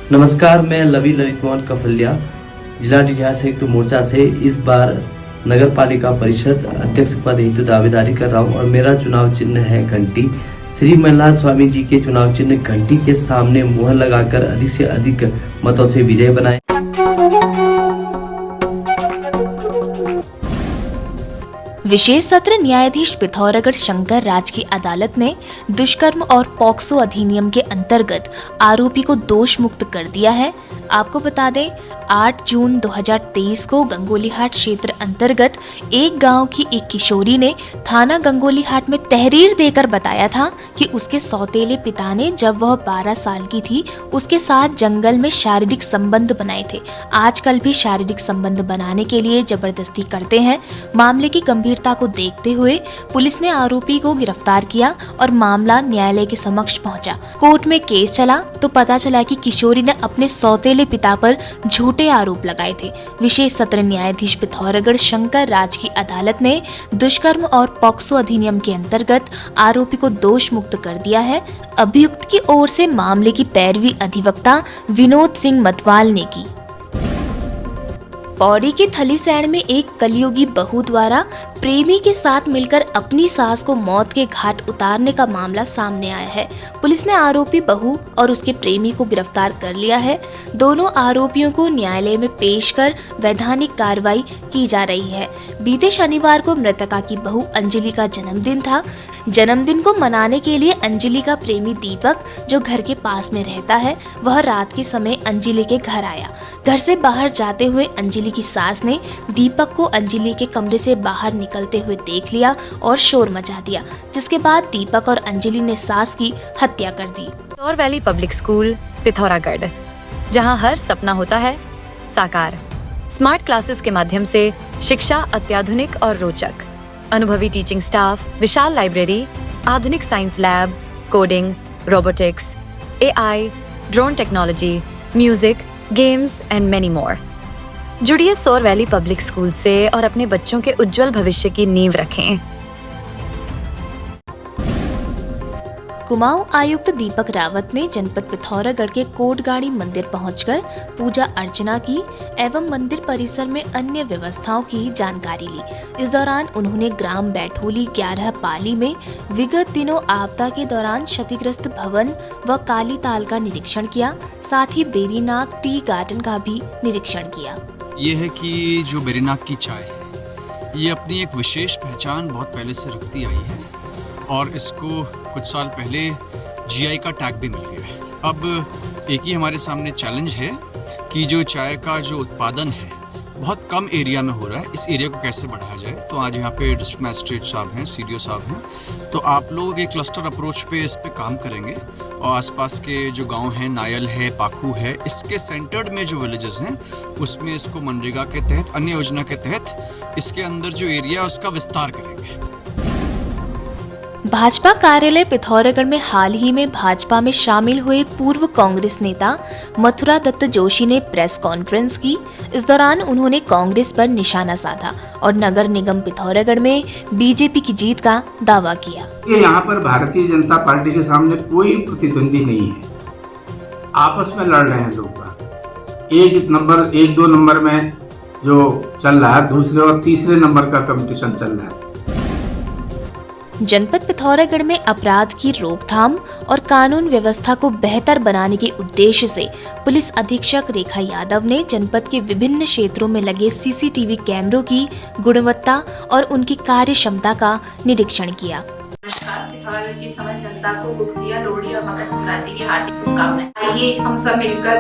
नमस्कार, मैं लवी ललित मोहन कफलिया जिला डिजायर संयुक्त मोर्चा से इस बार नगर पालिका परिषद अध्यक्ष पद हेतु दावेदारी कर रहा हूं और मेरा चुनाव चिन्ह है घंटी। श्री मल्लार स्वामी जी के चुनाव चिन्ह घंटी के सामने मुहर लगाकर अधिक से अधिक मतों से विजय बनाए। विशेष सत्र न्यायाधीश पिथौरागढ़ शंकर राज की अदालत ने दुष्कर्म और पॉक्सो अधिनियम के अंतर्गत आरोपी को दोष मुक्त कर दिया है। आपको बता दें, 8 जून 2023 को गंगोलीहाट क्षेत्र अंतर्गत एक गांव की एक किशोरी ने थाना गंगोलीहाट में तहरीर देकर बताया था कि उसके सौतेले पिता ने जब वह 12 साल की थी उसके साथ जंगल में शारीरिक संबंध बनाए थे। आजकल भी शारीरिक संबंध बनाने के लिए जबरदस्ती करते हैं। मामले की गंभीरता को देखते हुए पुलिस ने आरोपी को गिरफ्तार किया और मामला न्यायालय के समक्ष पहुंचा। कोर्ट में केस चला तो पता चला कि किशोरी ने अपने सौतेले पिता पर झूठे आरोप लगाए थे। विशेष सत्र न्यायाधीश पिथौरागढ़ शंकर राज की अदालत ने दुष्कर्म और पॉक्सो अधिनियम के अंतर्गत आरोपी को दोष मुक्त कर दिया है। अभियुक्त की ओर से मामले की पैरवी अधिवक्ता विनोद सिंह मतवाल ने की। पौड़ी के थलीसैंण में एक कलयुगी बहू द्वारा प्रेमी के साथ मिलकर अपनी सास को मौत के घाट उतारने का मामला सामने आया है। पुलिस ने आरोपी बहू और उसके प्रेमी को गिरफ्तार कर लिया है। दोनों आरोपियों को न्यायालय में पेश कर वैधानिक कार्रवाई की जा रही है। बीते शनिवार को मृतका की बहू अंजलि का जन्मदिन था। जन्मदिन को मनाने के लिए अंजलि का प्रेमी दीपक, जो घर के पास में रहता है, वह रात के समय अंजलि के घर आया। घर से बाहर जाते हुए अंजलि की सास ने दीपक को अंजलि के कमरे से बाहर निकलते हुए देख लिया और शोर मचा दिया, जिसके बाद दीपक और अंजलि ने सास की हत्या कर दी। सौर वैली पब्लिक स्कूल पिथौरागढ़, जहां हर सपना होता है साकार। स्मार्ट क्लासेस के माध्यम से शिक्षा अत्याधुनिक और रोचक, अनुभवी टीचिंग स्टाफ, विशाल लाइब्रेरी, आधुनिक science lab, coding, robotics, AI, drone technology, music, games and many more. जुड़िए सौर वैली पब्लिक स्कूल से और अपने बच्चों के उज्जवल भविष्य की नींव रखें। कुमाऊं आयुक्त दीपक रावत ने जनपद पिथौरागढ़ के कोटगाड़ी मंदिर पहुंचकर पूजा अर्चना की एवं मंदिर परिसर में अन्य व्यवस्थाओं की जानकारी ली। इस दौरान उन्होंने ग्राम बैठोली 11 पाली में विगत दिनों आपदा के दौरान क्षतिग्रस्त भवन व काली ताल का निरीक्षण किया। साथ ही बेरीनाग टी गार्डन का भी निरीक्षण किया। ये है कि जो बेरीनाग की चाय है, ये अपनी एक विशेष पहचान बहुत पहले से रखती आई है और इसको कुछ साल पहले जीआई का टैग भी मिल गया है। अब एक ही हमारे सामने चैलेंज है कि जो चाय का जो उत्पादन है बहुत कम एरिया में हो रहा है, इस एरिया को कैसे बढ़ाया जाए। तो आज यहाँ पे डिस्ट्रिक्ट मैजिस्ट्रेट साहब हैं, सीडीओ साहब हैं, तो आप लोग एक क्लस्टर अप्रोच पे इस पे काम करेंगे और आसपास के जो गांव हैं, नायल है, पाखू है, इसके सेंटर्ड में जो विलेजेस हैं उसमें इसको मनरेगा के तहत, अन्य योजना के तहत इसके अंदर जो एरिया है उसका विस्तार करेंगे। भाजपा कार्यालय पिथौरागढ़ में हाल ही में भाजपा में शामिल हुए पूर्व कांग्रेस नेता मथुरा दत्त जोशी ने प्रेस कॉन्फ्रेंस की। इस दौरान उन्होंने कांग्रेस पर निशाना साधा और नगर निगम पिथौरागढ़ में बीजेपी की जीत का दावा किया। यहाँ पर भारतीय जनता पार्टी के सामने कोई प्रतिद्वंदी नहीं है, आपस में लड़ रहे हैं लोग। एक दो नंबर में जो चल रहा है, दूसरे और तीसरे नंबर का कंपटीशन चल रहा है। जनपद पिथौरागढ़ में अपराध की रोकथाम और कानून व्यवस्था को बेहतर बनाने के उद्देश्य से पुलिस अधीक्षक रेखा यादव ने जनपद के विभिन्न क्षेत्रों में लगे सीसीटीवी कैमरों की गुणवत्ता और उनकी कार्य क्षमता का निरीक्षण किया। पिथौरागढ़ की समस्त जनता को गुगतिया, लोहड़ी और मकर संक्रांति की हार्दिक शुभकामनाएं। आइए हम सब मिलकर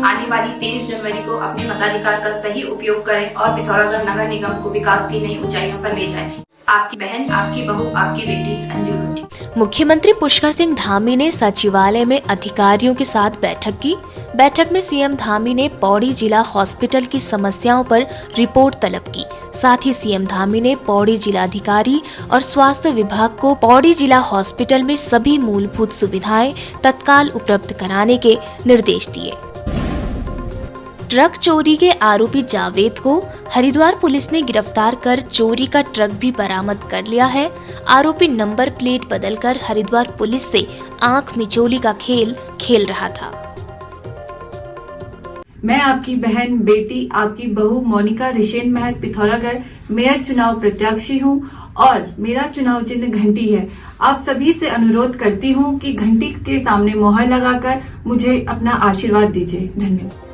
आने वाली 23 जनवरी को अपने मताधिकार का सही उपयोग करें और पिथौरागढ़ नगर निगम को विकास की नई ऊंचाइयों पर ले जाएं। आपकी बहन, आपकी बहू, आपकी बेटी अंजू। मुख्यमंत्री पुष्कर सिंह धामी ने सचिवालय में अधिकारियों के साथ बैठक की। बैठक में सीएम धामी ने पौड़ी जिला हॉस्पिटल की समस्याओं पर रिपोर्ट तलब की। साथ ही सीएम धामी ने पौड़ी जिलाधिकारी और स्वास्थ्य विभाग को पौड़ी जिला हॉस्पिटल में सभी मूलभूत सुविधाएं तत्काल उपलब्ध कराने के निर्देश दिए। ट्रक चोरी के आरोपी जावेद को हरिद्वार पुलिस ने गिरफ्तार कर चोरी का ट्रक भी बरामद कर लिया है। आरोपी नंबर प्लेट बदलकर हरिद्वार पुलिस से आंख मिचोली का खेल खेल रहा था। मैं आपकी बहन, बेटी, आपकी बहू मोनिका रिशेन महल पिथौरागढ़ मेयर चुनाव प्रत्याशी हूं और मेरा चुनाव चिन्ह घंटी है। आप सभी से अनुरोध करती हूं कि घंटी के सामने मोहर लगाकर मुझे अपना आशीर्वाद दीजिए। धन्यवाद।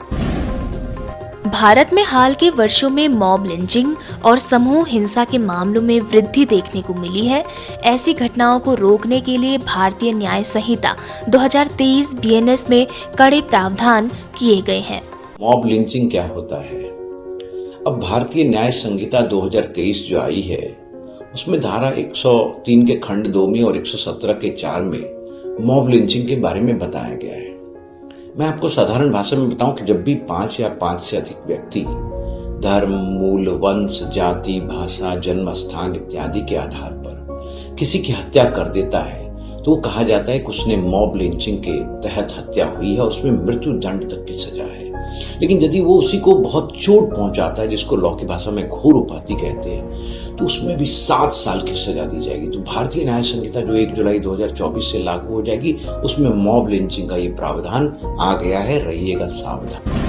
भारत में हाल के वर्षों में मॉब लिंचिंग और समूह हिंसा के मामलों में वृद्धि देखने को मिली है। ऐसी घटनाओं को रोकने के लिए भारतीय न्याय संहिता 2023 बीएनएस में कड़े प्रावधान किए गए हैं। मॉब लिंचिंग क्या होता है? अब भारतीय न्याय संहिता 2023 जो आई है उसमें धारा 103 के खंड 2 में और 117 के 4 में मॉब लिंचिंग के बारे में बताया गया है। मैं आपको साधारण भाषा में बताऊं कि जब भी 5 या 5 से अधिक व्यक्ति धर्म, मूल, वंश, जाति, भाषा, जन्म स्थान इत्यादि के आधार पर किसी की हत्या कर देता है तो वो कहा जाता है कि उसने मॉब लिंचिंग के तहत हत्या हुई है और उसमें मृत्यु दंड तक की सजा है। लेकिन यदि वो उसी को बहुत चोट पहुंचाता है, जिसको लॉ की भाषा में घोर उपाधि कहते हैं, तो उसमें भी 7 साल की सजा दी जाएगी। तो भारतीय न्याय संहिता जो 1 जुलाई 2024 से लागू हो जाएगी उसमें मॉब लिंचिंग का ये प्रावधान आ गया है, रहिएगा सावधान।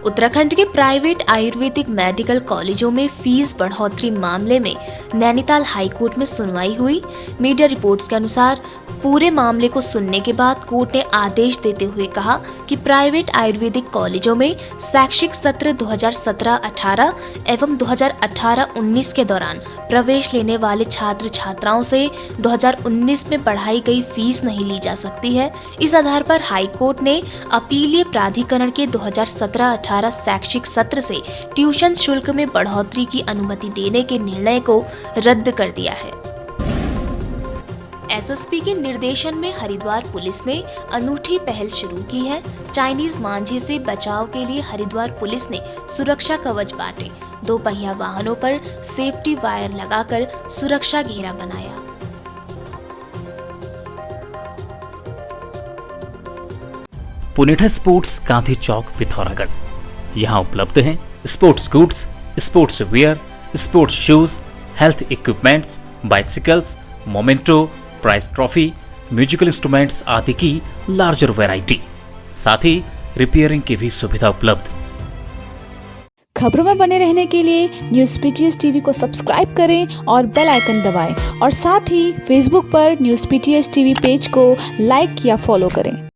उत्तराखंड के प्राइवेट आयुर्वेदिक मेडिकल कॉलेजों में फीस बढ़ोतरी मामले में नैनीताल हाईकोर्ट में सुनवाई हुई। मीडिया रिपोर्ट्स के अनुसार पूरे मामले को सुनने के बाद कोर्ट ने आदेश देते हुए कहा कि प्राइवेट आयुर्वेदिक कॉलेजों में शैक्षिक सत्र 2017-18 एवं 2018-19 के दौरान प्रवेश लेने वाले छात्र छात्राओं से 2019 में बढ़ाई गई फीस नहीं ली जा सकती है। इस आधार पर हाईकोर्ट ने अपीलीय प्राधिकरण के 2017-18 शैक्षिक सत्र से ट्यूशन शुल्क में बढ़ोतरी की अनुमति देने के निर्णय को रद्द कर दिया है। एसएसपी के निर्देशन में हरिद्वार पुलिस ने अनूठी पहल शुरू की है। चाइनीज मांझे से बचाव के लिए हरिद्वार पुलिस ने सुरक्षा कवच बांटे। 2 पहिया वाहनों पर सेफ्टी वायर लगाकर सुरक्षा घेरा बनाया। पुनेठा स्पोर्ट्स गांधी चौक पिथौरागढ़। यहाँ उपलब्ध हैं sports goods, sports wear, sports shoes, health equipments, bicycles, memento, prize trophy, musical instruments आदि की लार्जर वैरायटी, साथ ही रिपेयरिंग की भी सुविधा उपलब्ध। खबरों में बने रहने के लिए न्यूज़ पीटीएस टीवी को सब्सक्राइब करें और बेल आइकन दबाएं और साथ ही फेसबुक पर न्यूज़ पीटीएस टीवी पेज को लाइक या फॉलो करें।